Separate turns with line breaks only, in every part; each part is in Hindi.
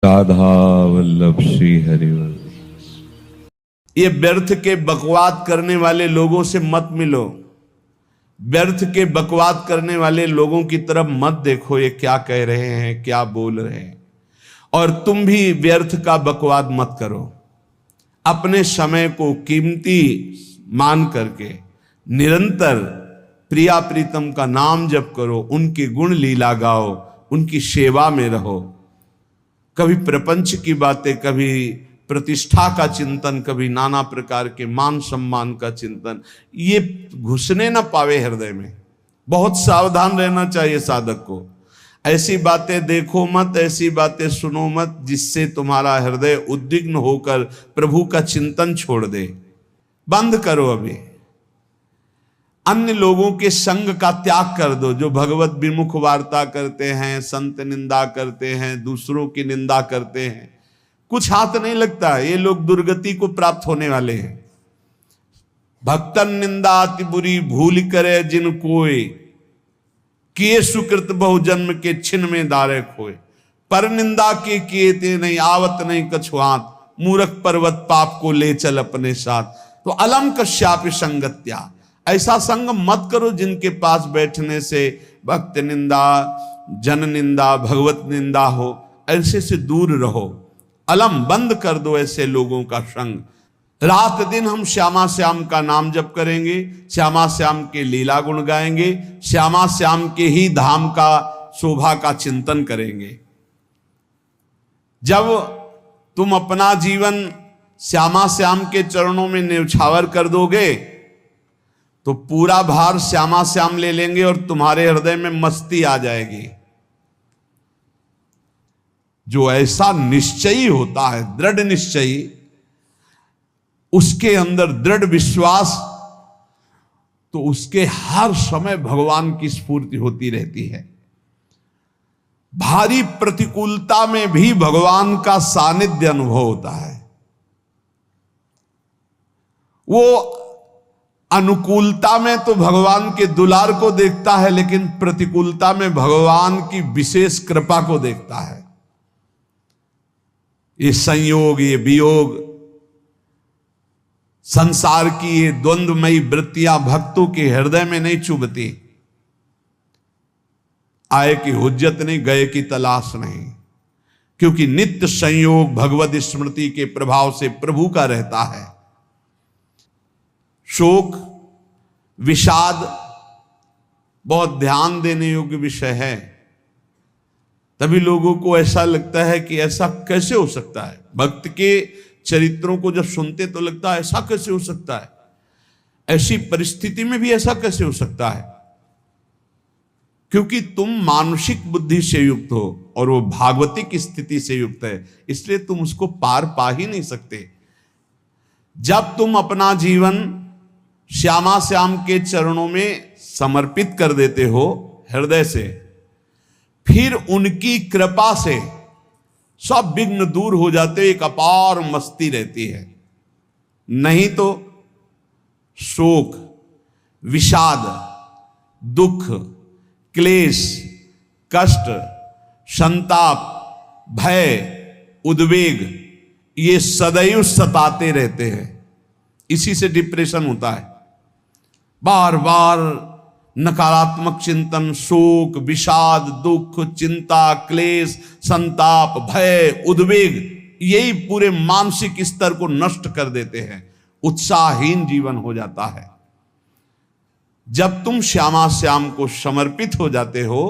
राधा वल्लभ श्री हरिवल्लभ।
ये व्यर्थ के बकवाद करने वाले लोगों से मत मिलो, व्यर्थ के बकवाद करने वाले लोगों की तरफ मत देखो, ये क्या कह रहे हैं, क्या बोल रहे हैं। और तुम भी व्यर्थ का बकवाद मत करो। अपने समय को कीमती मान करके निरंतर प्रिया प्रीतम का नाम जप करो, उनकी गुण लीला गाओ, उनकी सेवा में रहो। कभी प्रपंच की बातें, कभी प्रतिष्ठा का चिंतन, कभी नाना प्रकार के मान सम्मान का चिंतन, ये घुसने ना पावे हृदय में। बहुत सावधान रहना चाहिए साधक को। ऐसी बातें देखो मत, ऐसी बातें सुनो मत जिससे तुम्हारा हृदय उद्विग्न होकर प्रभु का चिंतन छोड़ दे। बंद करो अभी। अन्य लोगों के संग का त्याग कर दो, जो भगवत विमुख वार्ता करते हैं, संत निंदा करते हैं, दूसरों की निंदा करते हैं। कुछ हाथ नहीं लगता, ये लोग दुर्गति को प्राप्त होने वाले हैं। भक्तन निंदा अति बुरी भूल करे जिन कोय, किए सुकृत बहु जन्म के छिन में दारे खोए। पर निंदा के किए ते नहीं आवत नहीं कछुआत, मूर्ख पर्वत पाप को ले चल अपने साथ। तो अलम कश्यापि संगत्या, ऐसा संग मत करो जिनके पास बैठने से भक्त निंदा, जन निंदा, भगवत निंदा हो। ऐसे से दूर रहो। अलम बंद कर दो ऐसे लोगों का संग। रात दिन हम श्यामा श्याम का नाम जप करेंगे, श्यामा श्याम के लीला गुण गाएंगे, श्यामा श्याम के ही धाम का शोभा का चिंतन करेंगे। जब तुम अपना जीवन श्यामा श्याम के चरणों में न्यौछावर कर दोगे तो पूरा भार श्यामा श्याम ले लेंगे और तुम्हारे हृदय में मस्ती आ जाएगी। जो ऐसा निश्चयी होता है, दृढ़ निश्चयी, उसके अंदर दृढ़ विश्वास, तो उसके हर समय भगवान की स्फूर्ति होती रहती है। भारी प्रतिकूलता में भी भगवान का सानिध्य अनुभव होता है। वो अनुकूलता में तो भगवान के दुलार को देखता है, लेकिन प्रतिकूलता में भगवान की विशेष कृपा को देखता है। ये संयोग, ये वियोग, संसार की ये द्वंद्वमयी वृत्तियां भक्तों के हृदय में नहीं चुभती। आए की हुज्जत नहीं, गए की तलाश नहीं, क्योंकि नित्य संयोग भगवत स्मृति के प्रभाव से प्रभु का रहता है। शोक, विषाद बहुत ध्यान देने योग्य विषय है। तभी लोगों को ऐसा लगता है कि ऐसा कैसे हो सकता है। भक्त के चरित्रों को जब सुनते तो लगता है ऐसा कैसे हो सकता है, ऐसी परिस्थिति में भी ऐसा कैसे हो सकता है। क्योंकि तुम मानसिक बुद्धि से युक्त हो और वो भागवतिक स्थिति से युक्त है, इसलिए तुम उसको पार पा ही नहीं सकते। जब तुम अपना जीवन श्यामा श्याम के चरणों में समर्पित कर देते हो हृदय से, फिर उनकी कृपा से सब विघ्न दूर हो जाते, एक अपार मस्ती रहती है। नहीं तो शोक, विषाद, दुख, क्लेश, कष्ट, संताप, भय, उद्वेग, ये सदैव सताते रहते हैं। इसी से डिप्रेशन होता है। बार बार नकारात्मक चिंतन, शोक, विषाद, दुख, चिंता, क्लेश, संताप, भय, उद्वेग, यही पूरे मानसिक स्तर को नष्ट कर देते हैं। उत्साहहीन जीवन हो जाता है। जब तुम श्यामा श्याम को समर्पित हो जाते हो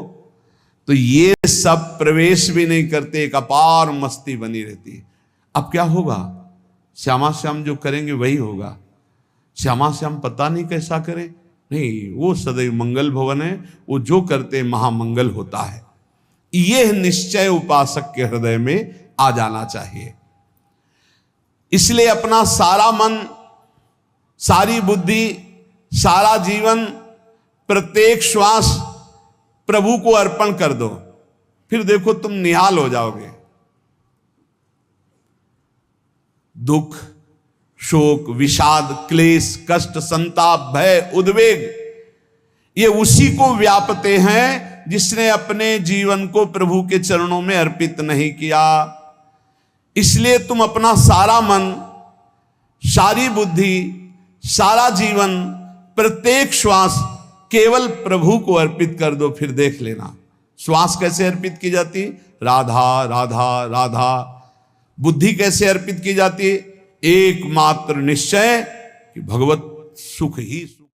तो ये सब प्रवेश भी नहीं करते, एक अपार मस्ती बनी रहती है। अब क्या होगा? श्यामा श्याम जो करेंगे वही होगा। श्यामा श्याम पता नहीं कैसा करें, नहीं, वो सदैव मंगल भवन है, वो जो करते महामंगल होता है। यह निश्चय उपासक के हृदय में आ जाना चाहिए। इसलिए अपना सारा मन, सारी बुद्धि, सारा जीवन, प्रत्येक श्वास प्रभु को अर्पण कर दो, फिर देखो तुम निहाल हो जाओगे। दुख, शोक, विषाद, क्लेश, कष्ट, संताप, भय, उद्वेग, ये उसी को व्यापते हैं जिसने अपने जीवन को प्रभु के चरणों में अर्पित नहीं किया, इसलिए तुम अपना सारा मन, सारी बुद्धि, सारा जीवन, प्रत्येक श्वास केवल प्रभु को अर्पित कर दो। फिर देख लेना श्वास कैसे अर्पित की जाती, राधा राधा राधा। बुद्धि कैसे अर्पित की जाती, एकमात्र निश्चय कि भगवत सुख ही सुख।